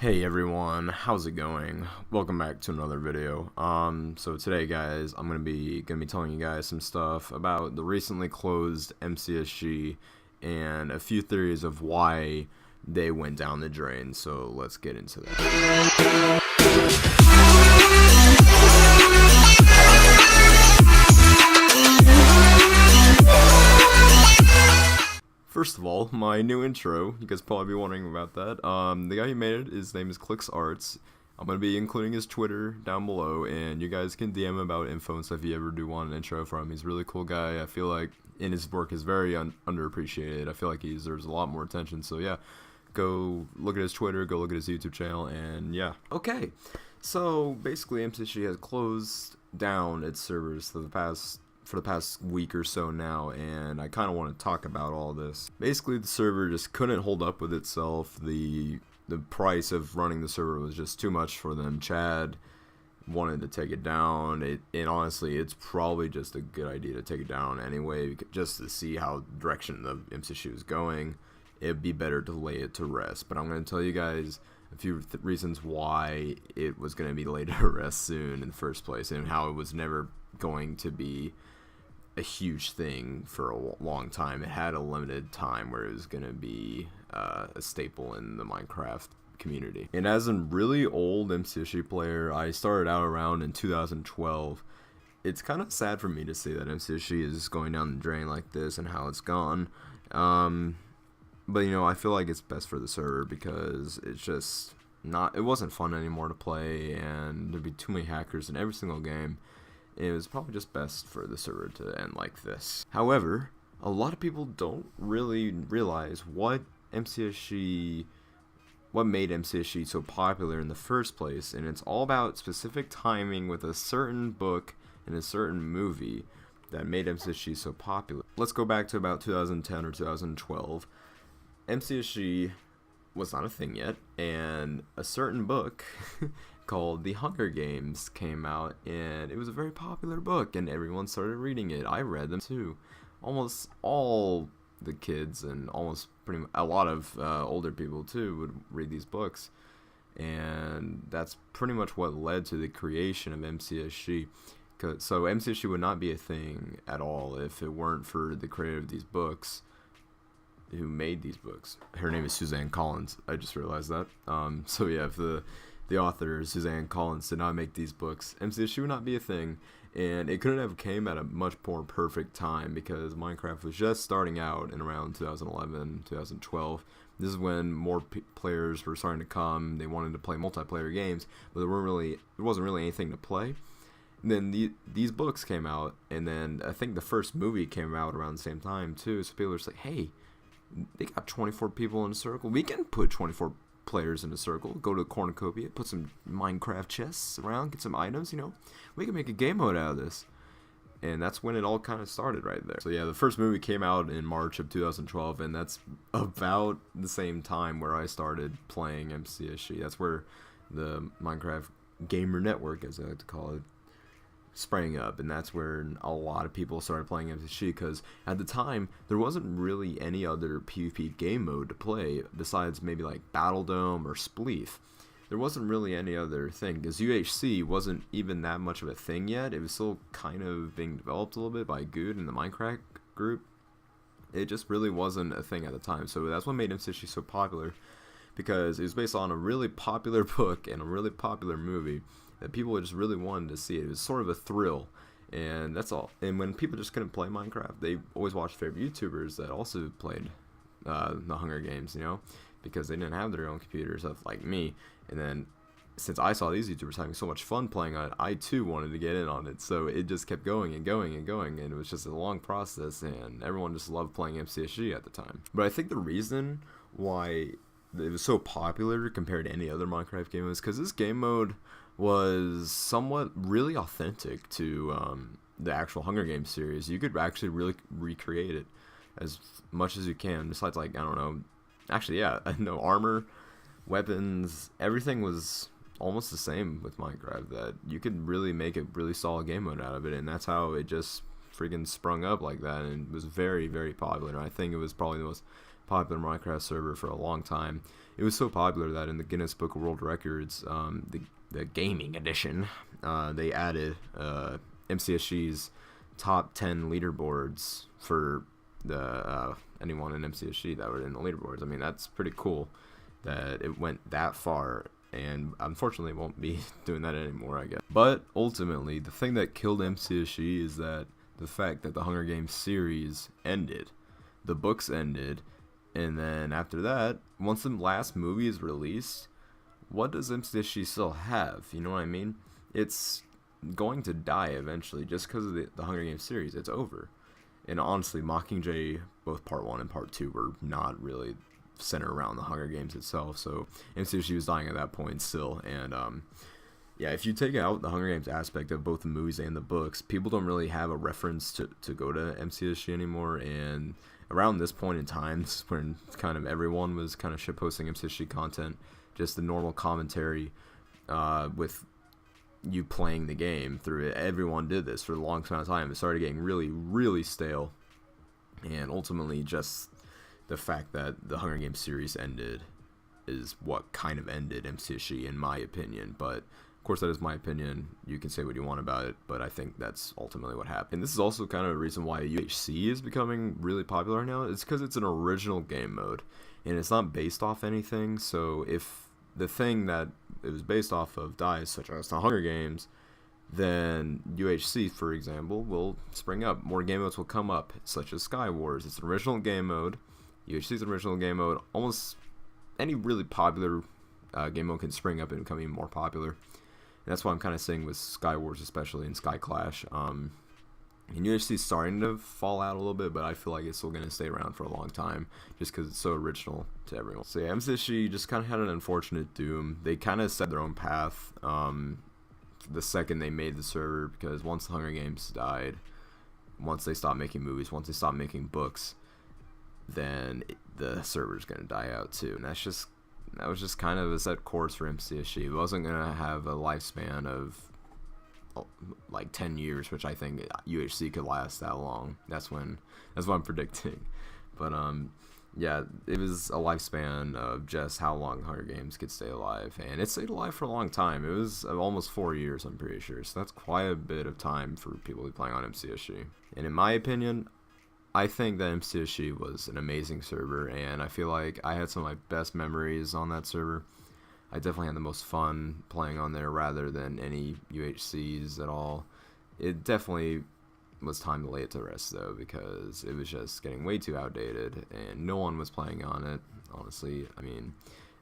Hey everyone, how's it going? Welcome back to another video. So today guys, I'm gonna be telling you guys some stuff about the recently closed MCSG and a few theories of why they went down the drain. So let's get into that. First of all, my new intro, you guys probably be wondering about that. The guy who made it, his name is Clicks Arts. I'm going to be including his Twitter down below, and you guys can DM him about info and stuff if you ever do want an intro from him. He's a really cool guy. I feel like his work is very underappreciated. I feel like he deserves a lot more attention, so yeah. Go look at his Twitter, go look at his YouTube channel, and yeah. Okay, so basically MCSG has closed down its servers for the past week or so now, and I kind of want to talk about all this. Basically, the server just couldn't hold up with itself. The price of running the server was just too much for them. Chad wanted to take it down, and honestly, it's probably just a good idea to take it down anyway, just to see how direction the MCSG is going. It'd be better to lay it to rest, but I'm going to tell you guys a few reasons why it was going to be laid to rest soon in the first place, and how it was never going to be a huge thing for a long time. It had a limited time where it was going to be a staple in the Minecraft community. And as a really old MCSG player, I started out around in 2012. It's kind of sad for me to see that MCSG is going down the drain like this and how it's gone. But you know, I feel like it's best for the server because it's just it wasn't fun anymore to play, and there'd be too many hackers in every single game. It was probably just best for the server to end like this. However, a lot of people don't really realize what made MCSG so popular in the first place, and it's all about specific timing with a certain book and a certain movie that made MCSG so popular. Let's go back to about 2010 or 2012. MCSG was not a thing yet, and a certain book called The Hunger Games came out, and it was a very popular book, and everyone started reading it. I read them too. Almost all the kids and a lot of older people too would read these books, and that's pretty much what led to the creation of MCSG. So MCSG would not be a thing at all if it weren't for the creator of these books, who made these books. Her name is Suzanne Collins. I just realized that. So yeah, if the author, Suzanne Collins, did not make these books, MCSG would not be a thing, and it couldn't have came at a much more perfect time because Minecraft was just starting out in around 2011, 2012. This is when more players were starting to come. They wanted to play multiplayer games, but there wasn't really anything to play. And then these books came out, and then I think the first movie came out around the same time too, so people were just like, hey, they got 24 people in a circle. We can put 24 players in a circle. Go to a cornucopia, put some Minecraft chests around, get some items, you know. We can make a game mode out of this. And that's when it all kind of started right there. So yeah, the first movie came out in March of 2012, and that's about the same time where I started playing MCSG. That's where the Minecraft Gamer Network, as I like to call it, sprang up, and that's where a lot of people started playing MCSG, because at the time there wasn't really any other PvP game mode to play besides maybe like Battle Dome or Spleef. There wasn't really any other thing, because UHC wasn't even that much of a thing yet. It was still kind of being developed a little bit by Good and the Minecraft group. It just really wasn't a thing at the time, so that's what made MCSG so popular, because it was based on a really popular book and a really popular movie that people just really wanted to see. It was sort of a thrill, and that's all. And when people just couldn't play Minecraft, they always watched favorite YouTubers that also played the Hunger Games, you know, because they didn't have their own computers, like me. And then since I saw these YouTubers having so much fun playing on it, I too wanted to get in on it. So it just kept going and going and going, and it was just a long process, and everyone just loved playing MCSG at the time. But I think the reason why it was so popular compared to any other Minecraft game is because this game mode was somewhat really authentic to the actual Hunger Games series. You could actually really recreate it as much as you can, besides, like, I don't know, actually, yeah, no armor, weapons, everything was almost the same with Minecraft, that you could really make a really solid game mode out of it, and that's how it just freaking sprung up like that, and it was very, very popular. And I think it was probably the most popular Minecraft server for a long time. It was so popular that in the Guinness Book of World Records, the gaming edition, they added MCSG's top 10 leaderboards for the anyone in MCSG that were in the leaderboards. I mean, that's pretty cool that it went that far, and unfortunately won't be doing that anymore, I guess. But ultimately, the thing that killed MCSG is that the fact that the Hunger Games series ended, the books ended, and then after that, once the last movie is released, what does MCSG still have? You know what I mean? It's going to die eventually just because of the Hunger Games series. It's over. And honestly, Mockingjay, both part 1 and part 2, were not really centered around the Hunger Games itself, so MCSG was dying at that point still. And yeah, if you take out the Hunger Games aspect of both the movies and the books, people don't really have a reference to go to MCSG anymore. And around this point in time, this is when kind of everyone was kind of shitposting MCSG content, just the normal commentary with you playing the game through it. Everyone did this for a long amount of time. It started getting really, really stale, and ultimately just the fact that the Hunger Games series ended is what kind of ended MCSG, in my opinion. But of course, that is my opinion. You can say what you want about it, but I think that's ultimately what happened. And this is also kind of a reason why UHC is becoming really popular right now. It's because it's an original game mode, and it's not based off anything. So if the thing that it was based off of dies, such as the Hunger Games, then UHC, for example, will spring up. More game modes will come up, such as Sky Wars. It's an original game mode. UHC's original game mode. Almost any really popular game mode can spring up and become even more popular. And that's what I'm kind of saying with Sky Wars, especially in Sky Clash. And UHC is starting to fall out a little bit, but I feel like it's still going to stay around for a long time just because it's so original to everyone. So yeah, MCSG just kind of had an unfortunate doom. They kind of set their own path the second they made the server, because once the Hunger Games died, once they stopped making movies, once they stopped making books, then the server's going to die out too. And that was just kind of a set course for MCSG. It wasn't going to have a lifespan of like 10 years, which I think UHC could last that long. That's what I'm predicting. But yeah, it was a lifespan of just how long Hunger Games could stay alive, and it stayed alive for a long time. It was almost 4 years, I'm pretty sure. So that's quite a bit of time for people to be playing on MCSG. And in my opinion, I think that MCSG was an amazing server, and I feel like I had some of my best memories on that server. I definitely had the most fun playing on there rather than any UHCs at all. It definitely was time to lay it to rest though, because it was just getting way too outdated and no one was playing on it, honestly. I mean,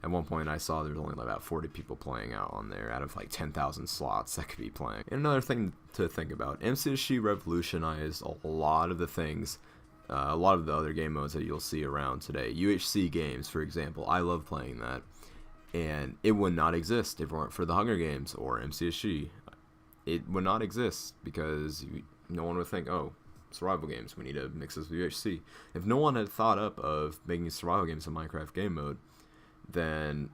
at one point I saw there's only about 40 people playing out on there out of like 10,000 slots that could be playing. And another thing to think about, MCSG revolutionized a lot of the things, a lot of the other game modes that you'll see around today. UHC games, for example, I love playing that. And it would not exist if it weren't for the Hunger Games or MCSG. It would not exist because no one would think, oh, survival games, we need to mix this with UHC. If no one had thought up of making survival games a Minecraft game mode, then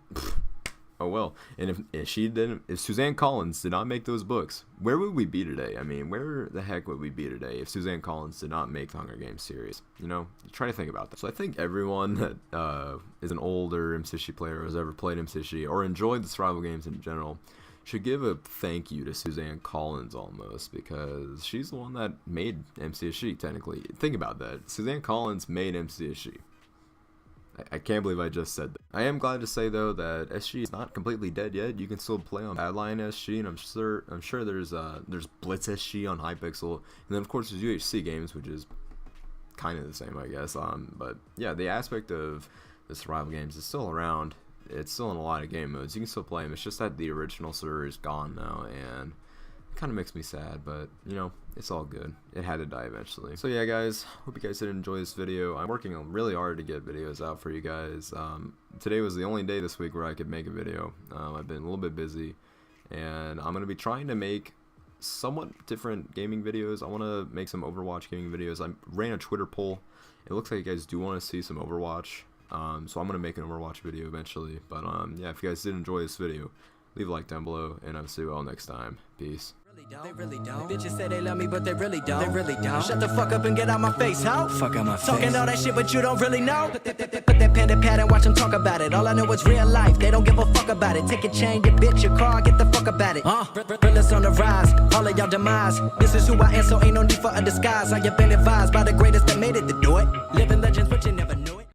oh well. And if Suzanne Collins did not make those books, where would we be today? I mean, where the heck would we be today if Suzanne Collins did not make the Hunger Games series? You know, try to think about that. So I think everyone that is an older MCSG player or has ever played MCSG or enjoyed the survival games in general should give a thank you to Suzanne Collins almost, because she's the one that made MCSG technically. Think about that. Suzanne Collins made MCSG. I can't believe I just said that. I am glad to say though that SG is not completely dead yet. You can still play on Badlion SG, and I'm sure there's Blitz SG on Hypixel, and then of course there's UHC games, which is kind of the same, I guess. But yeah, the aspect of the survival games is still around. It's still in a lot of game modes. You can still play them. It's just that the original server is gone now, and it kind of makes me sad, but you know, it's all good. It had to die eventually. So yeah, guys, hope you guys did enjoy this video. I'm working really hard to get videos out for you guys. Today was the only day this week where I could make a video. I've been a little bit busy, and I'm going to be trying to make somewhat different gaming videos. I want to make some Overwatch gaming videos. I ran a Twitter poll. It looks like you guys do want to see some Overwatch. So I'm going to make an Overwatch video eventually. But yeah, if you guys did enjoy this video, leave a like down below, and I'll see you all next time. Peace. They really don't. Bitches say they love me, but they really don't. They really don't. Shut the fuck up and get out my face, ho. Fuck out my face. Talking all that shit, but you don't really know. Put that pen to pad and watch them talk about it. All I know is real life. They don't give a fuck about it. Take your chain, your bitch, your car, get the fuck about it. Realest on the rise, all of y'all demise. This is who I am, so ain't no need for a disguise. I have been advised by the greatest that made it to do it. Living the